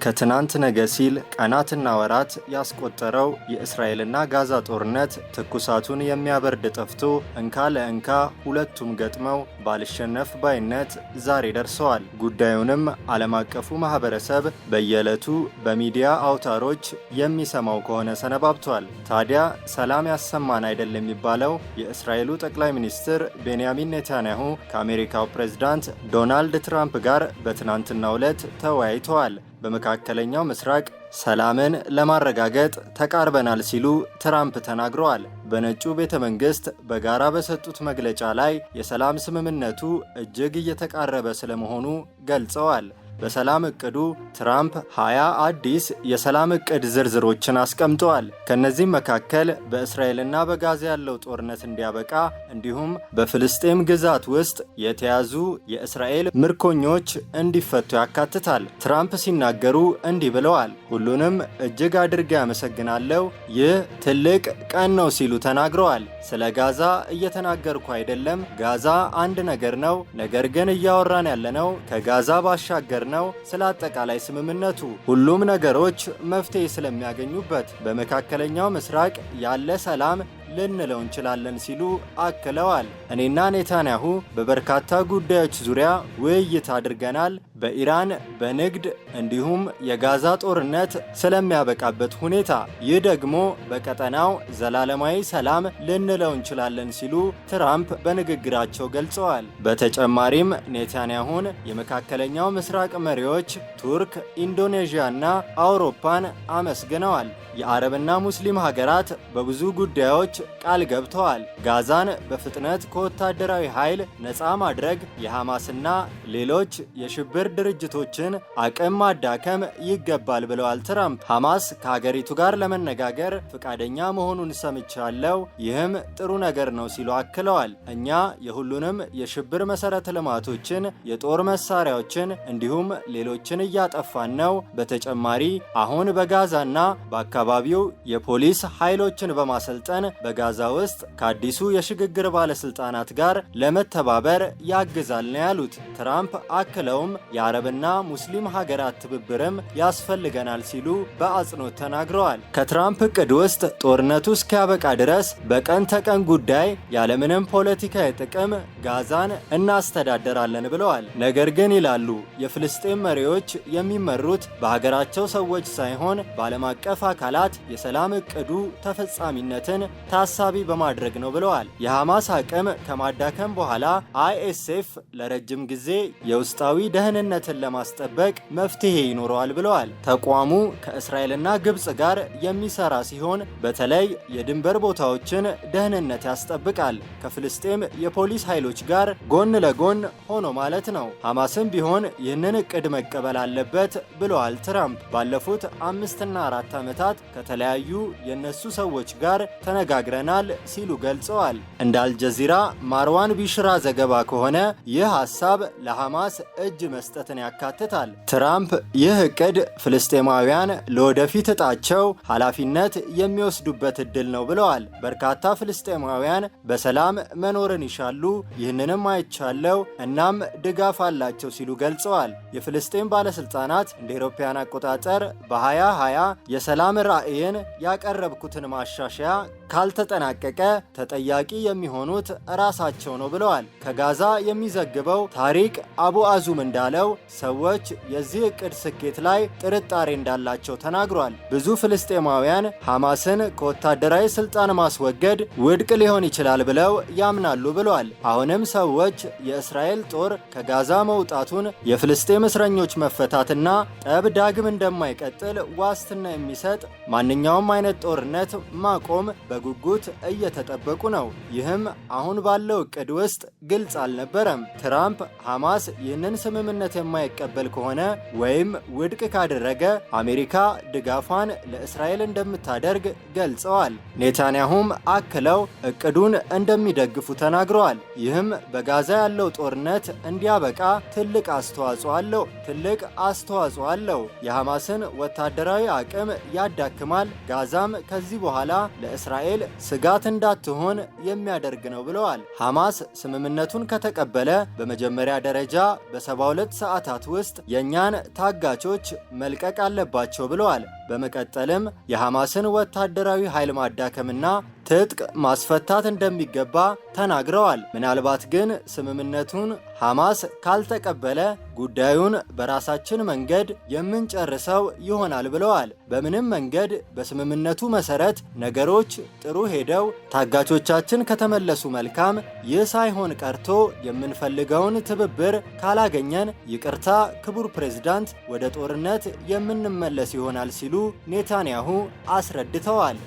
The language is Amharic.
ከትናንት ነገ ሲል ቀናትና ወራት ያስቆጠረው የእስራኤልና ጋዛ ጦርነት ትኩሳቱን የሚያበርድ ጠፍቶ እንካ ለእንካ ሁለቱም ገጥመው ባልሸነፍ ባይነት ዛሬ ደርሰዋል። ጉዳዩንም ዓለም አቀፉ ማህበረሰብ በየዕለቱ በሚዲያ አውታሮች የሚሰማው ከሆነ ሰነባብቷል። ታዲያ ሰላም ያሰማን አይደል የሚባለው የእስራኤሉ ጠቅላይ ሚኒስትር ቤንያሚን ኔታንያሁ ከአሜሪካው ፕሬዝዳንት ዶናልድ ትራምፕ ጋር በትናንትናው ዕለት ተወያይተዋል። በመካከለኛው ምስራቅ ሰላምን ለማረጋገጥ ተቃርበናል ሲሉ ትራምፕ ተናግረዋል። በነጩ ቤተ መንግስት በጋራ በሰጡት መግለጫ ላይ የሰላም ስምምነቱ እጅግ እየተቃረበ ስለመሆኑ ገልጸዋል። በሰላም እቅዱ ትራምፕ 20 አዲስ የሰላም እቅድ ዝርዝሮችን አስቀምጠዋል። ከነዚህም መካከል በእስራኤልና በጋዛ ያለው ጦርነት እንዲያበቃ እንዲሁም በፍልስጤም ግዛት ውስጥ የተያዙ የእስራኤል ምርኮኞች እንዲፈቱ ያካትታል። ትራምፕ ሲናገሩ እንዲህ ብለዋል። ሁሉንም እጅግ አድርጌ አመሰግናለሁ። ይህ ትልቅ ቀን ነው ሲሉ ተናግረዋል። ስለ ጋዛ እየተናገርኩ አይደለም። ጋዛ አንድ ነገር ነው። ነገር ግን እያወራን ያለነው ከጋዛ ባሻገር ነው። ስለ አጠቃላይ ስምምነቱ ሁሉም ነገሮች መፍትሄ ስለሚያገኙበት በመካከለኛው ምስራቅ ያለ ሰላም ልንለው እንችላለን ሲሉ አክለዋል። እኔና ኔታንያሁ በበርካታ ጉዳዮች ዙሪያ ውይይት አድርገናል። በኢራን፣ በንግድ እንዲሁም የጋዛ ጦርነት ስለሚያበቃበት ሁኔታ፣ ይህ ደግሞ በቀጠናው ዘላለማዊ ሰላም ልንለው እንችላለን ሲሉ ትራምፕ በንግግራቸው ገልጸዋል። በተጨማሪም ኔታንያሁን የመካከለኛው ምስራቅ መሪዎች ቱርክ፣ ኢንዶኔዥያና አውሮፓን አመስግነዋል። የአረብና ሙስሊም ሀገራት በብዙ ጉዳዮች ቃል ገብተዋል። ጋዛን በፍጥነት ከወታደራዊ ኃይል ነፃ ማድረግ፣ የሐማስና ሌሎች የሽብር ድርጅቶችን አቅም ማዳከም ይገባል ብለዋል ትራምፕ። ሐማስ ከሀገሪቱ ጋር ለመነጋገር ፈቃደኛ መሆኑን ሰምቻለሁ፣ ይህም ጥሩ ነገር ነው ሲሉ አክለዋል። እኛ የሁሉንም የሽብር መሰረተ ልማቶችን፣ የጦር መሳሪያዎችን እንዲሁም ሌሎችን እያጠፋን ነው። በተጨማሪ አሁን በጋዛና በአካባቢው የፖሊስ ኃይሎችን በማሰልጠን በጋዛ ውስጥ ከአዲሱ የሽግግር ባለስልጣናት ጋር ለመተባበር ያግዛል ነው ያሉት። ትራምፕ አክለውም የአረብና ሙስሊም ሀገራት ትብብርም ያስፈልገናል ሲሉ በአጽንኦት ተናግረዋል። ከትራምፕ እቅድ ውስጥ ጦርነቱ እስኪያበቃ ድረስ በቀን ተቀን ጉዳይ ያለምንም ፖለቲካዊ ጥቅም ጋዛን እናስተዳደራለን ብለዋል። ነገር ግን ይላሉ የፍልስጤም መሪዎች የሚመሩት በሀገራቸው ሰዎች ሳይሆን በዓለም አቀፍ አካላት የሰላም እቅዱ ተፈጻሚነትን ታሳቢ በማድረግ ነው ብለዋል። የሐማስ አቅም ከማዳከም በኋላ አይኤስኤፍ ለረጅም ጊዜ የውስጣዊ ደህንነትን ለማስጠበቅ መፍትሄ ይኖረዋል ብለዋል። ተቋሙ ከእስራኤልና ግብጽ ጋር የሚሰራ ሲሆን በተለይ የድንበር ቦታዎችን ደህንነት ያስጠብቃል። ከፍልስጤም የፖሊስ ኃይሎች ጋር ጎን ለጎን ሆኖ ማለት ነው። ሐማስም ቢሆን ይህንን እቅድ መቀበል አለበት ብለዋል ትራምፕ። ባለፉት 5 እና 4 ዓመታት ከተለያዩ የነሱ ሰዎች ጋር ተነጋግረናል ሲሉ ገልጸዋል። እንደ አልጀዚራ ማርዋን ቢሽራ ዘገባ ከሆነ ይህ ሐሳብ ለሐማስ እጅ መስጠትን ያካትታል። ትራምፕ ይህ እቅድ ፍልስጤማውያን ለወደፊት እጣቸው ኃላፊነት የሚወስዱበት እድል ነው ብለዋል። በርካታ ፍልስጤማውያን በሰላም መኖርን ይሻሉ፣ ይህንንም አይቻለው፣ እናም ድጋፍ አላቸው ሲሉ ገልጸዋል። የፍልስጤም ባለስልጣናት እንደ አውሮፓውያን አቆጣጠር በ2020 የሰላም ራዕይን ያቀረብኩትን ማሻሻያ ካልተጠናቀቀ ተጠያቂ የሚሆኑት ራሳቸው ነው ብለዋል። ከጋዛ የሚዘግበው ታሪክ አቡ አዙም እንዳለው ሰዎች የዚህ እቅድ ስኬት ላይ ጥርጣሬ እንዳላቸው ተናግሯል። ብዙ ፍልስጤማውያን ሐማስን ከወታደራዊ ስልጣን ማስወገድ ውድቅ ሊሆን ይችላል ብለው ያምናሉ ብለዋል። አሁንም ሰዎች የእስራኤል ጦር ከጋዛ መውጣቱን፣ የፍልስጤም እስረኞች መፈታትና ጠብ ዳግም እንደማይቀጥል ዋስትና የሚሰጥ ማንኛውም አይነት ጦርነት ማቆም በጉጉት እየተጠበቁ ነው። ይህም አሁን ባለው እቅድ ውስጥ ግልጽ አልነበረም። ትራምፕ ሐማስ ይህንን ስምምነት የማይቀበል ከሆነ ወይም ውድቅ ካደረገ አሜሪካ ድጋፏን ለእስራኤል እንደምታደርግ ገልጸዋል። ኔታንያሁም አክለው እቅዱን እንደሚደግፉ ተናግረዋል። ይህም በጋዛ ያለው ጦርነት እንዲያበቃ ትልቅ አስተዋጽኦ አለው። የሐማስን ወታደራዊ አቅም ያዳክማል። ጋዛም ከዚህ በኋላ ለእስራኤል ለእስራኤል ስጋት እንዳትሆን የሚያደርግ ነው ብለዋል። ሐማስ ስምምነቱን ከተቀበለ በመጀመሪያ ደረጃ በ72 ሰዓታት ውስጥ የእኛን ታጋቾች መልቀቅ አለባቸው ብለዋል። በመቀጠልም የሐማስን ወታደራዊ ኃይል ማዳከምና ትጥቅ ማስፈታት እንደሚገባ ተናግረዋል። ምናልባት ግን ስምምነቱን ሐማስ ካልተቀበለ ጉዳዩን በራሳችን መንገድ የምንጨርሰው ይሆናል ብለዋል። በምንም መንገድ በስምምነቱ መሰረት ነገሮች ጥሩ ሄደው ታጋቾቻችን ከተመለሱ መልካም፣ ይህ ሳይሆን ቀርቶ የምንፈልገውን ትብብር ካላገኘን ይቅርታ ክቡር ፕሬዝዳንት፣ ወደ ጦርነት የምንመለስ ይሆናል ሲሉ ኔታንያሁ አስረድተዋል።